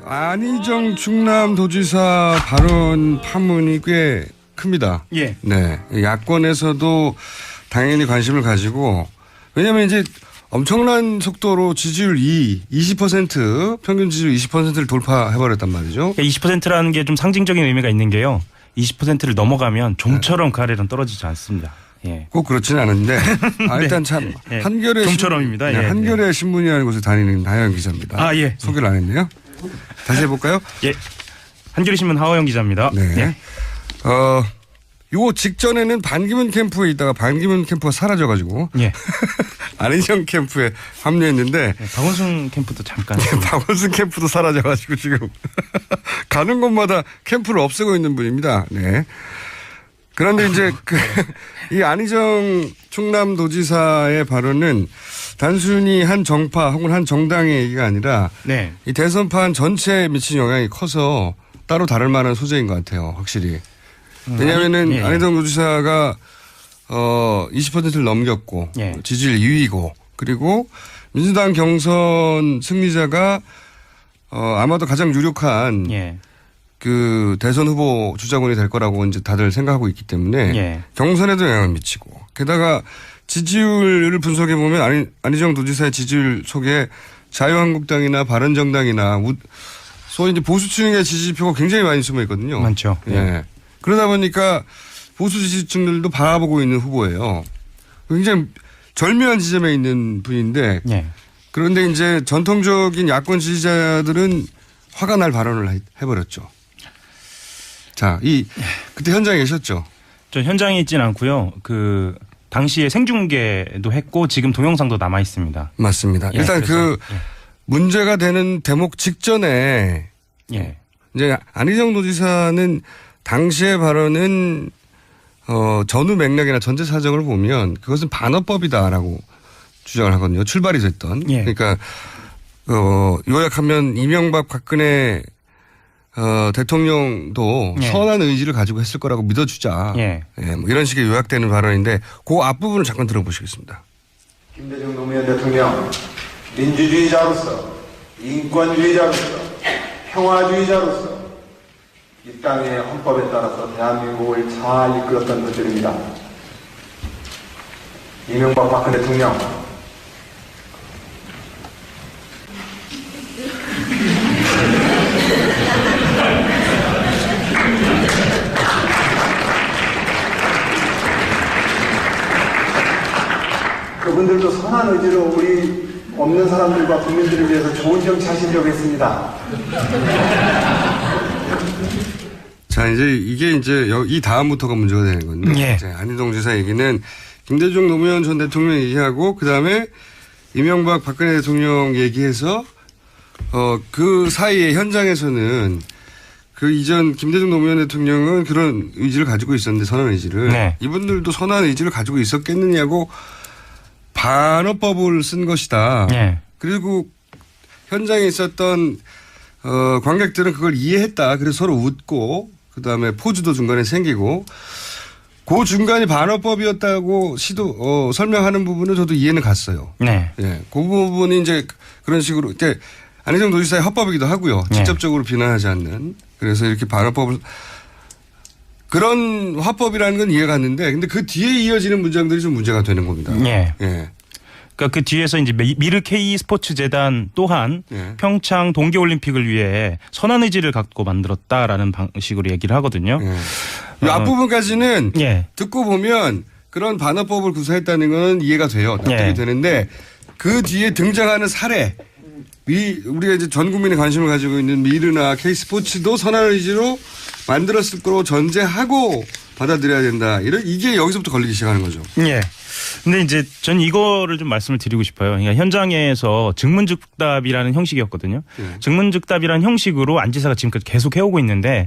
안희정 충남도지사 발언 파문이 꽤 큽니다. 예. 네. 야권에서도 당연히 관심을 가지고, 왜냐하면 이제 엄청난 속도로 지지율 20% 평균 지지율 20%를 돌파해버렸단 말이죠. 20%라는 게 좀 상징적인 의미가 있는 게요. 20%를 넘어가면 좀처럼 가래는 떨어지지 않습니다. 예. 꼭 그렇지는 않은데 일단 네. 참 예. 한겨레 좀처럼입니다. 예. 한겨레 신문이라는 곳에 다니는 하영 기자입니다. 아, 예. 소개를 안 했네요. 다시 해볼까요? 예. 한겨레신문 하호영 기자입니다. 네. 예. 요 직전에는 반기문 캠프에 있다가 반기문 캠프가 사라져가지고 예. 안희정 캠프에 합류했는데 박원순 캠프도 잠깐. 박원순 캠프도 사라져가지고 지금 가는 곳마다 캠프를 없애고 있는 분입니다. 네. 그런데 이제 이 안희정 충남도지사의 발언은 단순히 한 정파 혹은 한 정당의 얘기가 아니라 네. 이 대선판 전체에 미친 영향이 커서 따로 다룰 만한 소재인 것 같아요. 확실히. 왜냐하면은 예. 안희정 도지사가 20%를 넘겼고 예. 지지율 2위고 그리고 민주당 경선 승리자가 아마도 가장 유력한 예. 그 대선 후보 주자군이 될 거라고 이제 다들 생각하고 있기 때문에 예. 경선에도 영향을 미치고 게다가 지지율을 분석해 보면 안희정 도지사의 지지율 속에 자유한국당이나 바른정당이나 소위 이제 보수층의 지지표가 굉장히 많이 숨어 있거든요. 많죠. 예. 그러다 보니까 보수 지지층들도 바라보고 있는 후보예요. 굉장히 절묘한 지점에 있는 분인데 예. 그런데 이제 전통적인 야권 지지자들은 화가 날 발언을 해버렸죠. 자, 그때 현장에 계셨죠? 저 현장에 있진 않고요. 그 당시에 생중계도 했고 지금 동영상도 남아 있습니다. 맞습니다. 예, 일단 그래서, 문제가 되는 대목 직전에 예. 이제 안희정 도지사는 당시의 발언은 전후 맥락이나 전제 사정을 보면 그것은 반어법이다라고 주장을 하거든요. 출발이 됐던. 예. 그러니까 요약하면 이명박 박근혜 대통령도 예. 선한 의지를 가지고 했을 거라고 믿어주자. 예. 예, 뭐 이런 식의 요약되는 발언인데 그 앞부분을 잠깐 들어보시겠습니다. 김대중 노무현 대통령 민주주의자로서 인권주의자로서 평화주의자로서 이 땅의 헌법에 따라서 대한민국을 잘 이끌었던 분들입니다. 이명박 박근혜 대통령 그분들도 선한 의지로 우리 없는 사람들과 국민들을 위해서 좋은 정치 하시려고 했습니다. 자, 이게 이 다음부터가 문제가 되는 건데. 예. 안희정 지사 얘기는 김대중 노무현 전 대통령 얘기하고 그 다음에 이명박 박근혜 대통령 얘기해서 그 사이에 현장에서는 그 이전 김대중 노무현 대통령은 그런 의지를 가지고 있었는데 선한 의지를. 네. 이분들도 선한 의지를 가지고 있었겠느냐고 반어법을 쓴 것이다. 예. 그리고 현장에 있었던 관객들은 그걸 이해했다. 그래서 서로 웃고 그다음에 포즈도 중간에 생기고 그 중간이 반어법이었다고 설명하는 부분은 저도 이해는 갔어요. 네. 예. 그 부분이 이제 그런 식으로 이제 안희정 도지사의 헌법이기도 하고요. 네. 직접적으로 비난하지 않는. 그래서 이렇게 반어법을 그런 화법이라는 건 이해가 갔는데 근데 그 뒤에 이어지는 문장들이 좀 문제가 되는 겁니다. 예. 예. 그러니까 그 뒤에서 이제 미르 K 스포츠 재단 또한 예. 평창 동계올림픽을 위해 선한 의지를 갖고 만들었다라는 방식으로 얘기를 하거든요. 이 앞부분까지는 예. 듣고 보면 그런 반어법을 구사했다는 건 이해가 돼요. 납득이 예. 되는데 그 뒤에 등장하는 사례 우리가 이제 전 국민의 관심을 가지고 있는 미르나 K스포츠도 선한 의지로 만들었을 거로 전제하고 받아들여야 된다. 이게 여기서부터 걸리기 시작하는 거죠. 예. 근데 이제 전 이거를 좀 말씀을 드리고 싶어요. 그러니까 현장에서 증문즉답이라는 형식이었거든요. 예. 증문즉답이라는 형식으로 안 지사가 지금까지 계속 해오고 있는데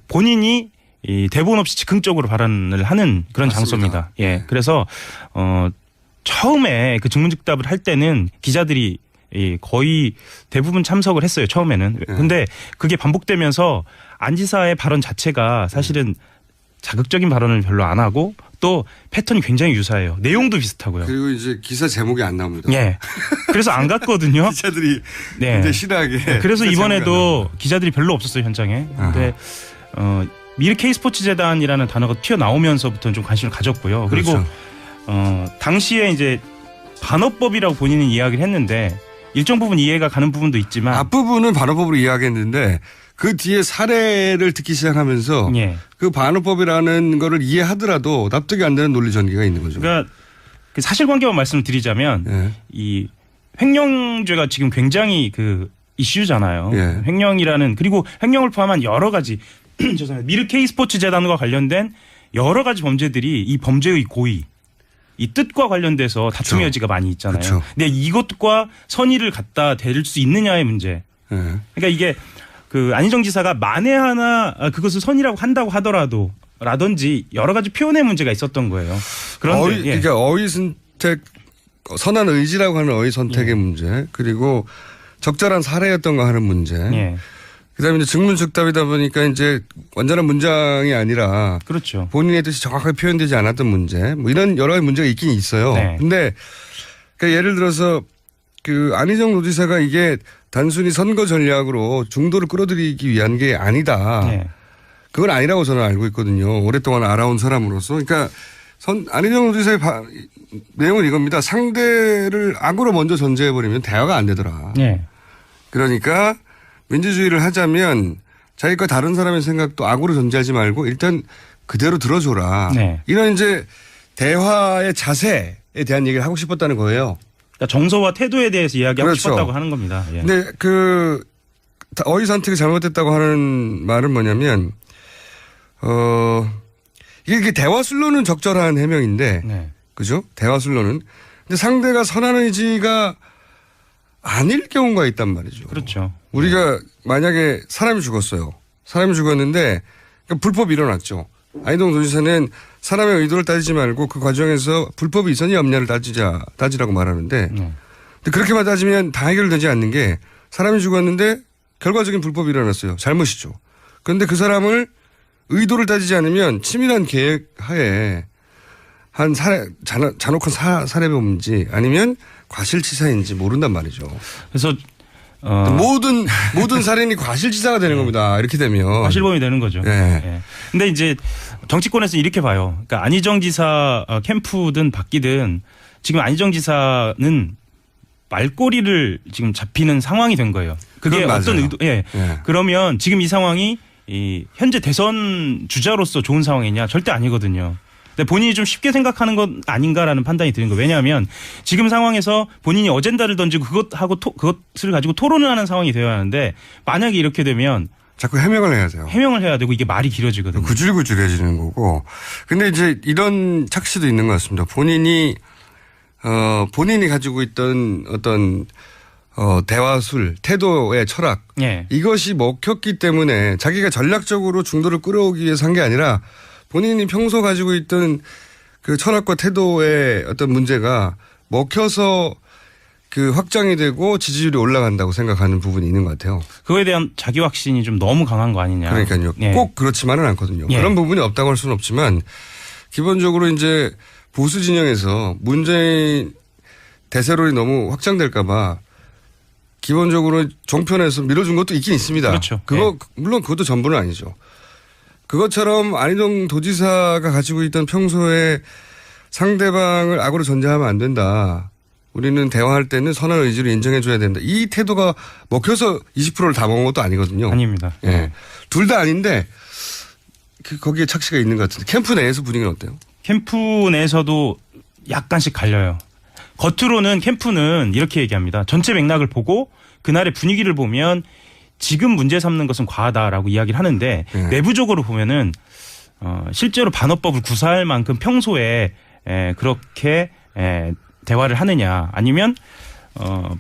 본인이 이 대본 없이 즉흥적으로 발언을 하는 그런 맞습니다. 장소입니다. 예. 예. 그래서 처음에 그 증문즉답을 할 때는 기자들이 거의 대부분 참석을 했어요. 처음에는. 근데 그게 반복되면서 안 지사의 발언 자체가 사실은 자극적인 발언을 별로 안 하고 것도 패턴이 굉장히 유사해요. 내용도 비슷하고요. 그리고 이제 기사 제목이 안 나옵니다. 예. 그래서 안 갔거든요. 기자들이 네. 굉장히 싫어하게. 그래서 기사 이번에도 기자들이 별로 없었어요, 현장에. 근데 미르 K스포츠 재단이라는 단어가 튀어나오면서부터는 좀 관심을 가졌고요. 그리고 그렇죠. 당시에 이제 반어법이라고 본인은 이야기를 했는데 일정 부분 이해가 가는 부분도 있지만 앞부분은 반어법으로 이야기했는데 그 뒤에 사례를 듣기 시작하면서 예. 그 반어법이라는 거를 이해하더라도 납득이 안 되는 논리 전개가 있는 거죠. 그러니까 그 사실관계만 말씀을 드리자면 예. 이 횡령죄가 지금 굉장히 그 이슈잖아요. 예. 횡령이라는 그리고 횡령을 포함한 여러 가지 죄송합니다. 미르 K스포츠 재단과 관련된 여러 가지 범죄들이 이 범죄의 고의 이 뜻과 관련돼서 다툼의 여지가 많이 있잖아요. 그쵸. 근데 이것과 선의를 갖다 댈 수 있느냐의 문제. 예. 그러니까 이게 그 안희정 지사가 만에 하나 그것을 선의라고 한다고 하더라도 라든지 여러 가지 표현의 문제가 있었던 거예요. 그런데 그러니까 어휘 선택, 선한 의지라고 하는 어휘 선택의 문제, 그리고 적절한 사례였던가 하는 문제. 예. 그다음에 이제 증문즉답이다 보니까 이제 완전한 문장이 아니라 그렇죠. 본인의 뜻이 정확하게 표현되지 않았던 문제, 뭐 이런 여러 가지 문제가 있긴 있어요. 네. 근데 그러니까 예를 들어서 그 안희정 노지사가 이게 단순히 선거 전략으로 중도를 끌어들이기 위한 게 아니다. 네. 그건 아니라고 저는 알고 있거든요. 오랫동안 알아온 사람으로서. 그러니까 안희정 노지사의 내용은 이겁니다. 상대를 악으로 먼저 전제해버리면 대화가 안 되더라. 네. 그러니까 민주주의를 하자면 자기과 다른 사람의 생각도 악으로 전제하지 말고 일단 그대로 들어줘라. 네. 이런 이제 대화의 자세에 대한 얘기를 하고 싶었다는 거예요. 그러니까 정서와 태도에 대해서 이야기하고 그렇죠. 싶었다고 하는 겁니다. 예. 근데 그 어휘 선택이 잘못됐다고 하는 말은 뭐냐면 이게 대화술로는 적절한 해명인데 네. 그죠? 대화술로는. 근데 상대가 선한 의지가 아닐 경우가 있단 말이죠. 그렇죠. 우리가 만약에 사람이 죽었어요. 사람이 죽었는데 그러니까 불법이 일어났죠. 안희정 도지사는 사람의 의도를 따지지 말고 그 과정에서 불법이 있었냐 없냐를 따지라고 말하는데 근데 그렇게만 따지면 다 해결되지 않는 게 사람이 죽었는데 결과적인 불법이 일어났어요. 잘못이죠. 그런데 그 사람을 의도를 따지지 않으면 치밀한 계획 하에 한 잔혹한 살해범인지 아니면 과실치사인지 모른단 말이죠. 그래서 모든 살인이 과실치사가 되는 겁니다. 이렇게 되면. 과실범이 되는 거죠. 예. 예. 근데 이제 정치권에서 이렇게 봐요. 그러니까 안희정 지사 캠프든 바뀌든 지금 안희정 지사는 말꼬리를 지금 잡히는 상황이 된 거예요. 그게 어떤 의도, 예. 예. 그러면 지금 이 상황이 이 현재 대선 주자로서 좋은 상황이냐? 절대 아니거든요. 근데 본인이 좀 쉽게 생각하는 건 아닌가라는 판단이 드는 거예요. 왜냐하면 지금 상황에서 본인이 어젠다를 던지고 그것을 가지고 토론을 하는 상황이 되어야 하는데 만약에 이렇게 되면 자꾸 해명을 해야 돼요. 해명을 해야 되고 이게 말이 길어지거든요. 구질구질해지는 거고. 근데 이제 이런 착시도 있는 것 같습니다. 본인이 가지고 있던 어떤 대화술, 태도의 철학. 예. 이것이 먹혔기 때문에 자기가 전략적으로 중도를 끌어오기 위해서 한 게 아니라 본인이 평소 가지고 있던 그 철학과 태도의 어떤 문제가 먹혀서 그 확장이 되고 지지율이 올라간다고 생각하는 부분이 있는 것 같아요. 그거에 대한 자기 확신이 좀 너무 강한 거 아니냐. 그러니까요. 예. 꼭 그렇지만은 않거든요. 예. 그런 부분이 없다고 할 수는 없지만 기본적으로 이제 보수 진영에서 문재인 대세론이 너무 확장될까 봐 기본적으로 종편에서 밀어준 것도 있긴 있습니다. 그렇죠. 그거 물론 그것도 전부는 아니죠. 그것처럼 안희정 도지사가 가지고 있던 평소에 상대방을 악으로 전제하면 안 된다. 우리는 대화할 때는 선한 의지를 인정해 줘야 된다. 이 태도가 먹혀서 20%를 다 먹은 것도 아니거든요. 아닙니다. 예. 둘 다 아닌데 거기에 착시가 있는 것 같은데 캠프 내에서 분위기는 어때요? 캠프 내에서도 약간씩 갈려요. 겉으로는 캠프는 이렇게 얘기합니다. 전체 맥락을 보고 그날의 분위기를 보면 지금 문제 삼는 것은 과하다라고 이야기를 하는데 내부적으로 보면은 실제로 반어법을 구사할 만큼 평소에 그렇게 대화를 하느냐 아니면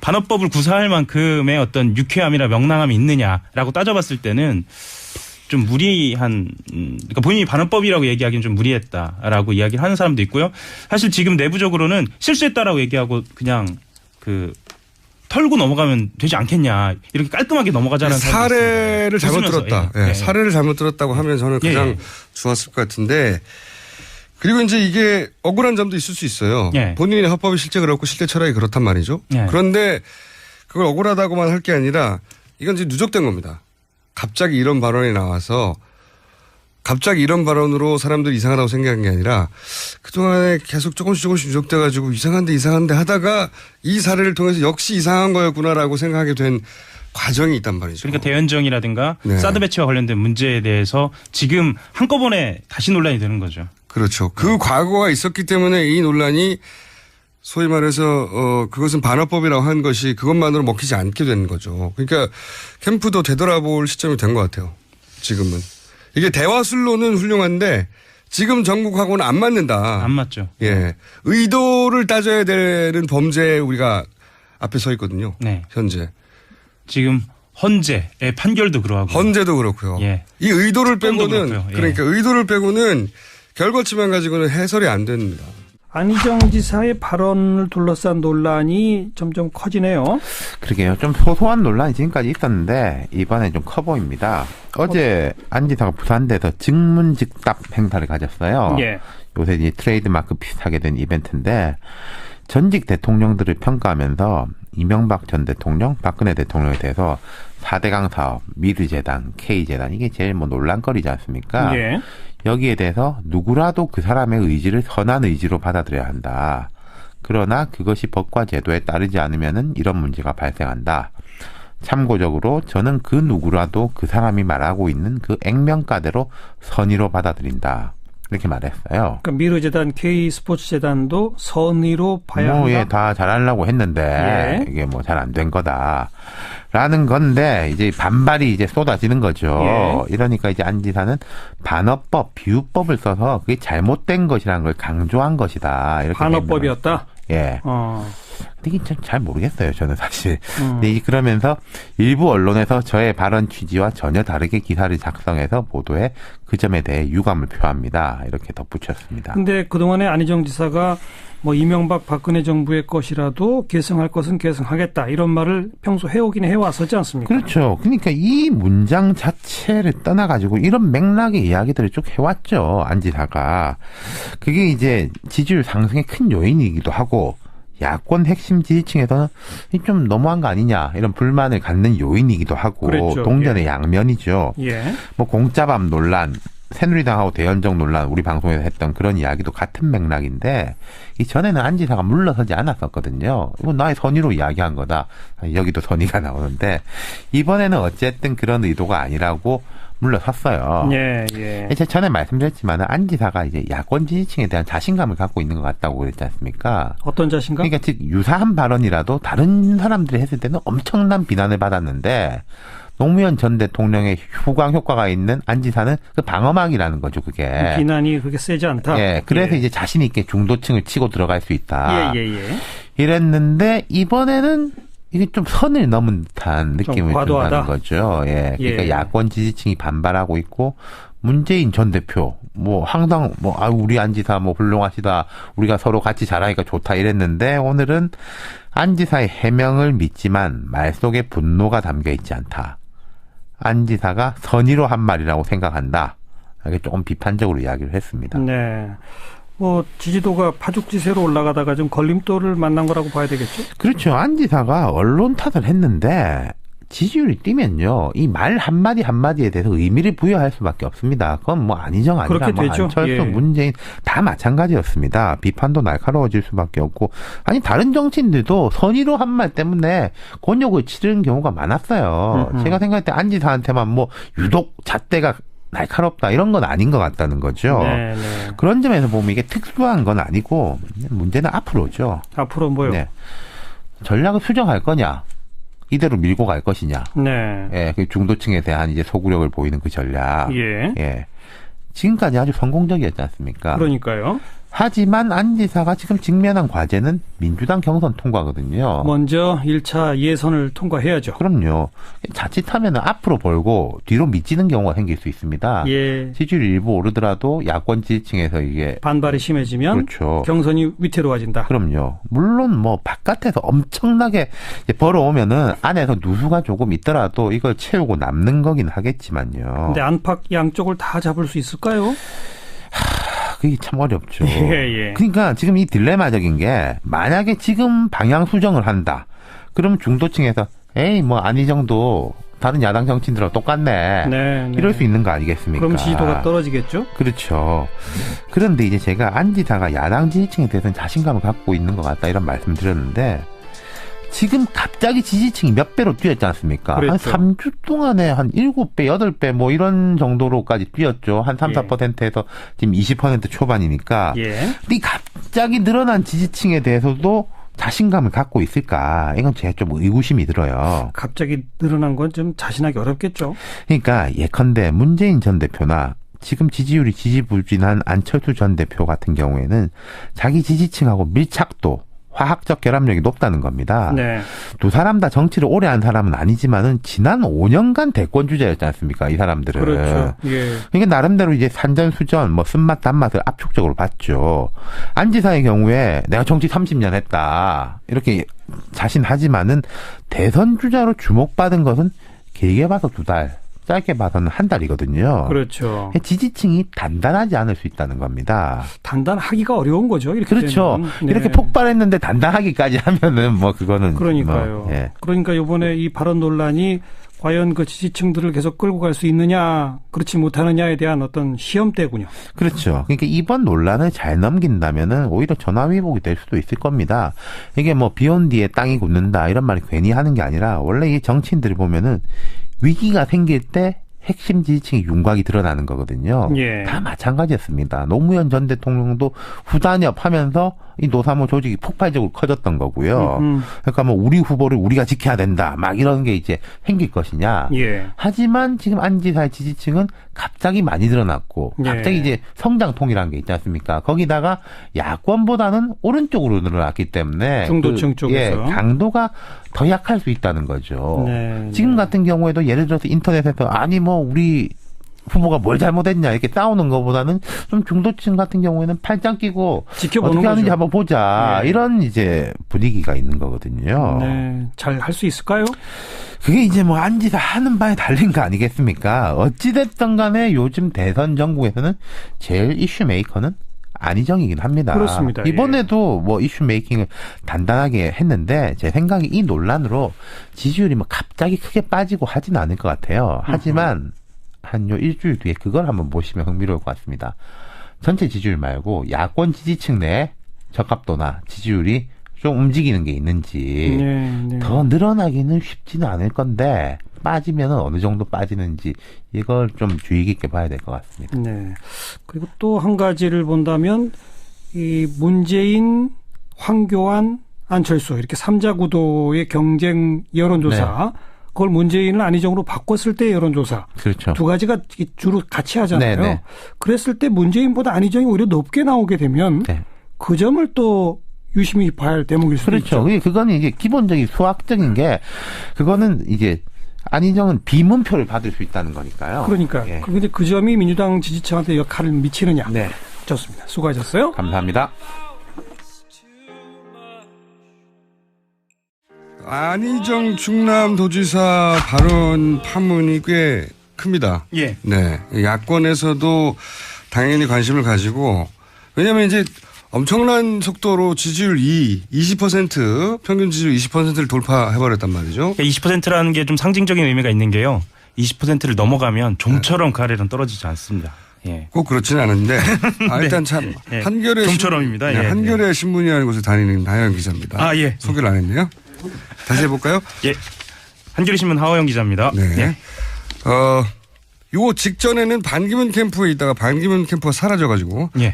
반어법을 구사할 만큼의 어떤 유쾌함이나 명랑함이 있느냐라고 따져봤을 때는 좀 무리한 그러니까 본인이 반어법이라고 얘기하기는 좀 무리했다라고 이야기를 하는 사람도 있고요. 사실 지금 내부적으로는 실수했다라고 얘기하고 그냥 그 털고 넘어가면 되지 않겠냐 이렇게 깔끔하게 넘어가자는 사례를 잘못 들었다. 예. 사례를 잘못 들었다고 하면 저는 가장 좋았을 것 같은데 그리고 이제 이게 억울한 점도 있을 수 있어요. 예. 본인의 헌법이 실제 그렇고 실제 철학이 그렇단 말이죠. 예. 그런데 그걸 억울하다고만 할 게 아니라 이건 이제 누적된 겁니다. 갑자기 이런 발언이 나와서 갑자기 이런 발언으로 사람들이 이상하다고 생각한 게 아니라 그동안에 계속 조금씩 누적돼가지고 이상한데 하다가 이 사례를 통해서 역시 이상한 거였구나라고 생각하게 된 과정이 있단 말이죠. 그러니까 대연정이라든가 네. 사드 배치와 관련된 문제에 대해서 지금 한꺼번에 다시 논란이 되는 거죠. 그렇죠. 그 과거가 있었기 때문에 이 논란이 소위 말해서 그것은 반어법이라고 한 것이 그것만으로 먹히지 않게 되는 거죠. 그러니까 캠프도 되돌아볼 시점이 된 것 같아요. 지금은. 이게 대화술로는 훌륭한데 지금 정국하고는 안 맞는다. 안 맞죠. 예. 의도를 따져야 되는 범죄에 우리가 앞에 서 있거든요. 네. 현재. 지금 헌재의 판결도 그러하고. 헌재도 그렇고요. 예. 이 의도를 특검도 빼고는 그렇고요. 예. 그러니까 의도를 빼고는 결과치만 가지고는 해설이 안 됩니다. 안희정 지사의 발언을 둘러싼 논란이 점점 커지네요. 그러게요. 좀 소소한 논란이 지금까지 있었는데 이번에 좀 커 보입니다. 어제 안 지사가 부산대에서 즉문즉답 행사를 가졌어요. 예. 요새 이제 트레이드마크 비슷하게 된 이벤트인데 전직 대통령들을 평가하면서 이명박 전 대통령, 박근혜 대통령에 대해서 4대강 사업, 미르재단, K재단 이게 제일 뭐 논란거리지 않습니까? 예. 여기에 대해서 누구라도 그 사람의 의지를 선한 의지로 받아들여야 한다. 그러나 그것이 법과 제도에 따르지 않으면은 이런 문제가 발생한다. 참고적으로 저는 그 누구라도 그 사람이 말하고 있는 그 액면가대로 선의로 받아들인다. 이렇게 말했어요. 그러니까 미르재단, K스포츠재단도 선의로 봐야 뭐, 한다. 예, 다 잘하려고 했는데, 예. 이게 뭐 잘 안 된 거다. 라는 건데, 이제 반발이 이제 쏟아지는 거죠. 예. 이러니까 이제 안 지사는 반어법, 비유법을 써서 그게 잘못된 것이라는 걸 강조한 것이다. 이렇게. 반어법이었다. 예. 어. 근데 이게 잘 모르겠어요, 저는 사실. 근데 그러면서 일부 언론에서 저의 발언 취지와 전혀 다르게 기사를 작성해서 보도해 그 점에 대해 유감을 표합니다. 이렇게 덧붙였습니다. 근데 그동안에 안희정 지사가 뭐 이명박 박근혜 정부의 것이라도 계승할 것은 계승하겠다 이런 말을 평소 해오긴 해왔었지 않습니까? 그렇죠. 그러니까 이 문장 자체를 떠나가지고 이런 맥락의 이야기들을 쭉 해왔죠. 안 지사가. 그게 이제 지지율 상승의 큰 요인이기도 하고 야권 핵심 지지층에서는 좀 너무한 거 아니냐 이런 불만을 갖는 요인이기도 하고 그랬죠. 동전의 예. 양면이죠. 예. 뭐 공짜밥 논란, 새누리당하고 대연정 논란 우리 방송에서 했던 그런 이야기도 같은 맥락인데 이 전에는 안 지사가 물러서지 않았었거든요. 이건 나의 선의로 이야기한 거다. 여기도 선의가 나오는데 이번에는 어쨌든 그런 의도가 아니라고 물러섰어요. 예, 예. 제가 전에 말씀드렸지만 안 지사가 이제 야권 지지층에 대한 자신감을 갖고 있는 것 같다고 그랬지 않습니까? 어떤 자신감? 그러니까 즉 유사한 발언이라도 다른 사람들이 했을 때는 엄청난 비난을 받았는데 노무현 전 대통령의 후광 효과가 있는 안 지사는 그 방어막이라는 거죠, 그게. 비난이 그렇게 세지 않다. 예, 그래서 예. 이제 자신 있게 중도층을 치고 들어갈 수 있다. 예, 예, 예. 이랬는데 이번에는 이게 좀 선을 넘은 듯한 느낌을 과도하다. 준다는 거죠. 예, 그러니까 예. 야권 지지층이 반발하고 있고 문재인 전 대표 뭐 항상 뭐 우리 안 지사 뭐 훌륭하시다. 우리가 서로 같이 잘하니까 좋다 이랬는데 오늘은 안 지사의 해명을 믿지만 말 속에 분노가 담겨 있지 않다. 안 지사가 선의로 한 말이라고 생각한다. 이렇게 조금 비판적으로 이야기를 했습니다. 네. 뭐 지지도가 파죽지세로 올라가다가 좀 걸림돌을 만난 거라고 봐야 되겠죠? 그렇죠. 안 지사가 언론 탓을 했는데 지지율이 뛰면요. 이 말 한마디 한마디에 대해서 의미를 부여할 수밖에 없습니다. 그건 뭐 안희정 아니라 그렇게 뭐 되죠. 안철수, 예. 문재인 다 마찬가지였습니다. 비판도 날카로워질 수밖에 없고 아니 다른 정치인들도 선의로 한 말 때문에 곤욕을 치르는 경우가 많았어요. 제가 생각할 때 안 지사한테만 뭐 유독 잣대가 날카롭다 이런 건 아닌 것 같다는 거죠. 네, 네. 그런 점에서 보면 이게 특수한 건 아니고 문제는 앞으로죠. 앞으로 뭐요? 네. 전략을 수정할 거냐? 이대로 밀고 갈 것이냐? 네. 예, 그 중도층에 대한 이제 소구력을 보이는 그 전략. 예. 예. 지금까지 아주 성공적이었지 않습니까? 그러니까요. 하지만 안 지사가 지금 직면한 과제는 민주당 경선 통과거든요. 먼저 1차 예선을 통과해야죠. 그럼요. 자칫하면 앞으로 벌고 뒤로 미치는 경우가 생길 수 있습니다. 예. 지지율이 일부 오르더라도 야권 지지층에서 이게 반발이 심해지면 그렇죠. 경선이 위태로워진다. 그럼요. 물론 뭐 바깥에서 엄청나게 이제 벌어오면은 안에서 누수가 조금 있더라도 이걸 채우고 남는 거긴 하겠지만요. 근데 안팎 양쪽을 다 잡을 수 있을까요? 그게 참 어렵죠. 예. 그러니까 지금 이 딜레마적인 게 만약에 지금 방향 수정을 한다. 그럼 중도층에서 에이 뭐 안희정도 다른 야당 정치인들하고 똑같네. 네. 이럴 수 있는 거 아니겠습니까? 그럼 지지도가 떨어지겠죠? 그렇죠. 그런데 이제 제가 안 지사가 야당 지지층에 대해서는 자신감을 갖고 있는 것 같다 이런 말씀 드렸는데 지금 갑자기 지지층이 몇 배로 뛰었지 않습니까? 그랬죠. 한 3주 동안에 한 7배, 8배 뭐 이런 정도로까지 뛰었죠. 한 3, 예. 4%에서 지금 20% 초반이니까. 예. 근데 이 갑자기 늘어난 지지층에 대해서도 자신감을 갖고 있을까? 이건 제가 좀 의구심이 들어요. 갑자기 늘어난 건 좀 자신하기 어렵겠죠. 그러니까 예컨대 문재인 전 대표나 지금 지지율이 지지부진한 안철수 전 대표 같은 경우에는 자기 지지층하고 밀착도 화학적 결합력이 높다는 겁니다. 네. 두 사람 다 정치를 오래 한 사람은 아니지만은 지난 5년간 대권 주자였지 않습니까? 이 사람들은. 그렇죠. 예. 그러니까 나름대로 이제 산전수전, 뭐 쓴맛 단맛을 압축적으로 봤죠. 안 지사의 경우에 내가 정치 30년 했다 이렇게 자신하지만은 대선 주자로 주목받은 것은 길게 봐서 2달, 짧게 봐서는 한 달이거든요. 그렇죠. 지지층이 단단하지 않을 수 있다는 겁니다. 단단하기가 어려운 거죠. 이렇게 그렇죠. 되면. 네. 이렇게 폭발했는데 단단하기까지 하면은 뭐 그거는 그러니까요. 뭐, 예. 그러니까 이번에 이 발언 논란이 과연 그 지지층들을 계속 끌고 갈 수 있느냐, 그렇지 못하느냐에 대한 어떤 시험대군요. 그렇죠. 그러니까 이번 논란을 잘 넘긴다면은 오히려 전화위복이 될 수도 있을 겁니다. 이게 뭐 비온 뒤에 땅이 굳는다 이런 말이 괜히 하는 게 아니라 원래 이 정치인들이 보면은 위기가 생길 때 핵심 지지층의 윤곽이 드러나는 거거든요. 예. 다 마찬가지였습니다. 노무현 전 대통령도 후단협 하면서 이 노사모 조직이 폭발적으로 커졌던 거고요. 그러니까 뭐 우리 후보를 우리가 지켜야 된다. 막 이런 게 이제 생길 것이냐. 예. 하지만 지금 안 지사의 지지층은 갑자기 많이 늘어났고 예. 갑자기 이제 성장통이라는 게 있지 않습니까? 거기다가 야권보다는 오른쪽으로 늘어났기 때문에 중도층 쪽에서. 강도가 더 약할 수 있다는 거죠. 네. 지금 같은 경우에도 예를 들어서 인터넷에서 아니 뭐 우리 후보가 뭘 잘못했냐 이렇게 싸우는 것보다는 좀 중도층 같은 경우에는 팔짱 끼고 지켜보는 어떻게 하는지 거죠. 한번 보자. 네. 이런 이제 분위기가 있는 거거든요. 네. 잘 할 수 있을까요? 그게 이제 뭐 안지사 하는 바에 달린 거 아니겠습니까? 어찌됐든 간에 요즘 대선 전국에서는 제일 이슈 메이커는 안희정이긴 합니다. 그렇습니다. 이번에도 뭐 이슈 메이킹을 단단하게 했는데 제 생각에 이 논란으로 지지율이 뭐 갑자기 크게 빠지고 하진 않을 것 같아요. 하지만 한 요 일주일 뒤에 그걸 한번 보시면 흥미로울 것 같습니다. 전체 지지율 말고 야권 지지층 내 적합도나 지지율이 좀 움직이는 게 있는지 네. 더 늘어나기는 쉽지는 않을 건데 빠지면 어느 정도 빠지는지 이걸 좀 주의 깊게 봐야 될 것 같습니다. 네. 그리고 또 한 가지를 본다면 이 문재인, 황교안, 안철수 이렇게 3자 구도의 경쟁 여론조사 그걸 문재인을 안희정으로 바꿨을 때 여론조사 그렇죠. 두 가지가 주로 같이 하잖아요. 네네. 그랬을 때 문재인보다 안희정이 오히려 높게 나오게 되면 네. 그 점을 또 유심히 봐야 할 대목일 수도 그렇죠. 있죠. 그거는 이제 기본적인 수학적인 게 그거는 이제 안희정은 비문표를 받을 수 있다는 거니까요. 그러니까 예. 그런데 그 점이 민주당 지지층한테 역할을 미치느냐. 네. 좋습니다. 수고하셨어요. 감사합니다. 안희정 충남도지사 발언 파문이 꽤 큽니다. 예. 네. 야권에서도 당연히 관심을 가지고 왜냐하면 이제 엄청난 속도로 지지율 20% 평균 지지율 20%를 돌파해버렸단 말이죠. 20%라는 게 좀 상징적인 의미가 있는 게요. 20%를 넘어가면 좀처럼 가래는 떨어지지 않습니다. 예. 꼭 그렇지는 않은데 일단 참 예. 한겨레 좀처럼입니다. 네, 예. 한겨레 신문이라는 곳에 다니는 하영 기자입니다. 아, 예. 소개를 안 했네요. 다시 해볼까요? 예. 한겨레신문 하호영 기자입니다. 네. 예. 요 직전에는 반기문 캠프에 있다가 반기문 캠프가 사라져가지고 예.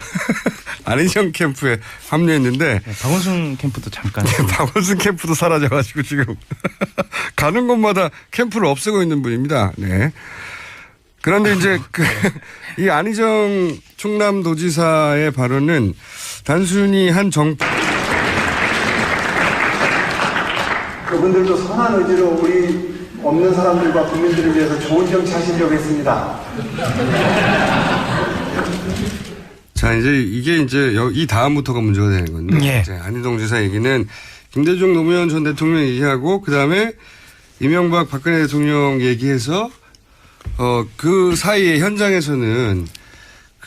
안희정 캠프에 합류했는데 박원순 캠프도 잠깐. 박원순 캠프도 사라져가지고 지금 가는 곳마다 캠프를 없애고 있는 분입니다. 네. 그런데 이제 이 안희정 충남도지사의 발언은 단순히 한 정부 그분들도 선한 의지로 우리 없는 사람들과 국민들을 위해서 좋은 정치 하시려고 했습니다. 자, 이제 이게 이제 이 다음부터가 문제가 되는 건데. 예. 이제 안희정 지사 얘기는 김대중 노무현 전 대통령 얘기하고 그다음에 이명박 박근혜 대통령 얘기해서 그 사이에 현장에서는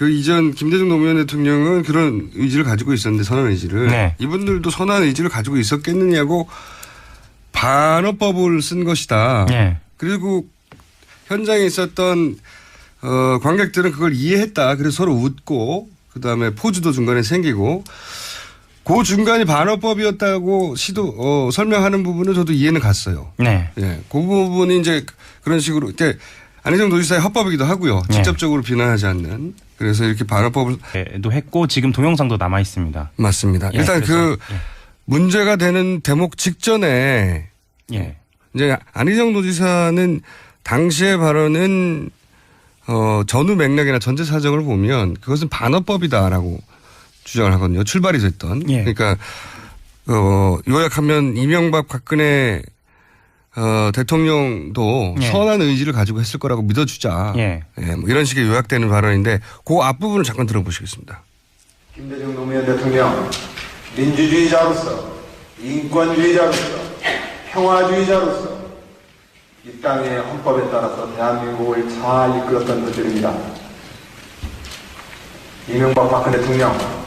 그 이전 김대중 노무현 대통령은 그런 의지를 가지고 있었는데 선언 의지를 네. 이분들도 선언 의지를 가지고 있었겠느냐고 반어법을 쓴 것이다. 네. 그리고 현장에 있었던 관객들은 그걸 이해했다. 그래서 서로 웃고 그다음에 포즈도 중간에 생기고 그 중간이 반어법이었다고 설명하는 부분은 저도 이해는 갔어요. 네. 예, 그 부분이 이제 그런 식으로 이제 안희정 도지사의 헌법이기도 하고요. 네. 직접적으로 비난하지 않는. 그래서 이렇게 반어법을 도 했고 지금 동영상도 남아 있습니다. 맞습니다. 예, 일단 그래서, 문제가 되는 대목 직전에 예. 이제 안희정 도지사는 당시의 발언은 전후 맥락이나 전제 사정을 보면 그것은 반어법이다라고 주장을 하거든요. 출발이 됐던. 예. 그러니까 요약하면 이명박 박근혜 대통령도 예. 선한 의지를 가지고 했을 거라고 믿어주자. 예. 예, 뭐 이런 식의 요약되는 발언인데 그 앞부분을 잠깐 들어보시겠습니다. 김대중 노무현 대통령 민주주의자로서 인권주의자로서 평화주의자로서 이 땅의 헌법에 따라서 대한민국을 잘 이끌었던 분들입니다. 이명박 박근혜 대통령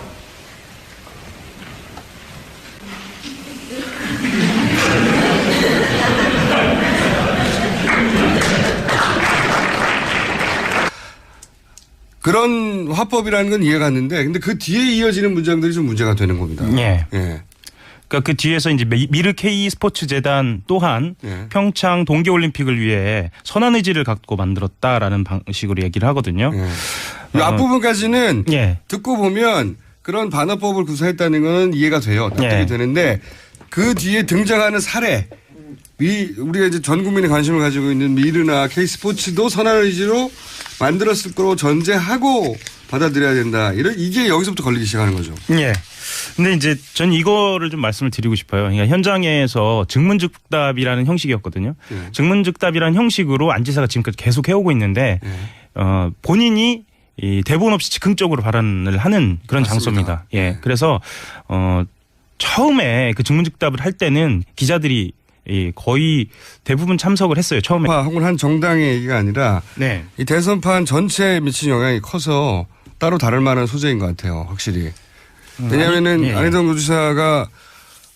그런 화법이라는 건 이해가 갔는데 근데 그 뒤에 이어지는 문장들이 좀 문제가 되는 겁니다. 예. 예. 그러니까 그 뒤에서 이제 미르 K 스포츠 재단 또한 예. 평창 동계올림픽을 위해 선한 의지를 갖고 만들었다라는 방식으로 얘기를 하거든요. 이 앞부분까지는 예. 듣고 보면 그런 반어법을 구사했다는 건 이해가 돼요. 납득이 예. 되는데 그 뒤에 등장하는 사례 우리가 이제 전 국민이 관심을 가지고 있는 미르나 K스포츠도 선한 의지로 만들었을 거로 전제하고 받아들여야 된다. 이게 여기서부터 걸리기 시작하는 거죠. 예. 근데 이제 전 이거를 좀 말씀을 드리고 싶어요. 그러니까 현장에서 증문즉답이라는 형식이었거든요. 예. 증문즉답이라는 형식으로 안 지사가 지금까지 계속 해오고 있는데 본인이 이 대본 없이 즉흥적으로 발언을 하는 그런 맞습니다. 장소입니다. 예. 예. 그래서 처음에 그 증문즉답을 할 때는 기자들이 거의 대부분 참석을 했어요. 처음에. 혹은 한 정당의 얘기가 아니라 네. 이 대선판 전체에 미친 영향이 커서 따로 다를 만한 소재인 것 같아요. 확실히. 왜냐하면은 예. 안희정 도지사가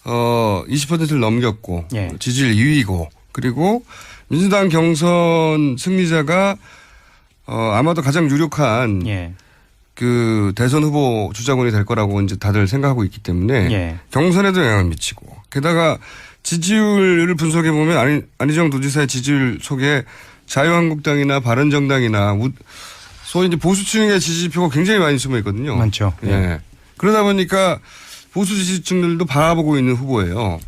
20%를 넘겼고 예. 지지율 2위고 그리고 민주당 경선 승리자가 아마도 가장 유력한 예. 그 대선 후보 주자군이 될 거라고 이제 다들 생각하고 있기 때문에 예. 경선에도 영향을 미치고 게다가 지지율을 분석해 보면 안희정 도지사의 지지율 속에 자유한국당이나 바른정당이나 소위 이제 보수층의 지지표가 굉장히 많이 숨어 있거든요. 많죠. 예. 그러다 보니까 보수 지지층들도 바라보고 있는 후보예요.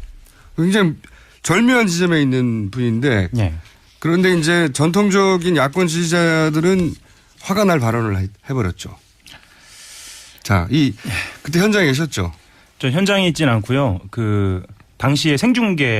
굉장히 절묘한 지점에 있는 분인데 예. 그런데 이제 전통적인 야권 지지자들은 화가 날 발언을 해버렸죠. 자, 그때 현장에 계셨죠? 저 현장에 있진 않고요. 그 당시에 생중계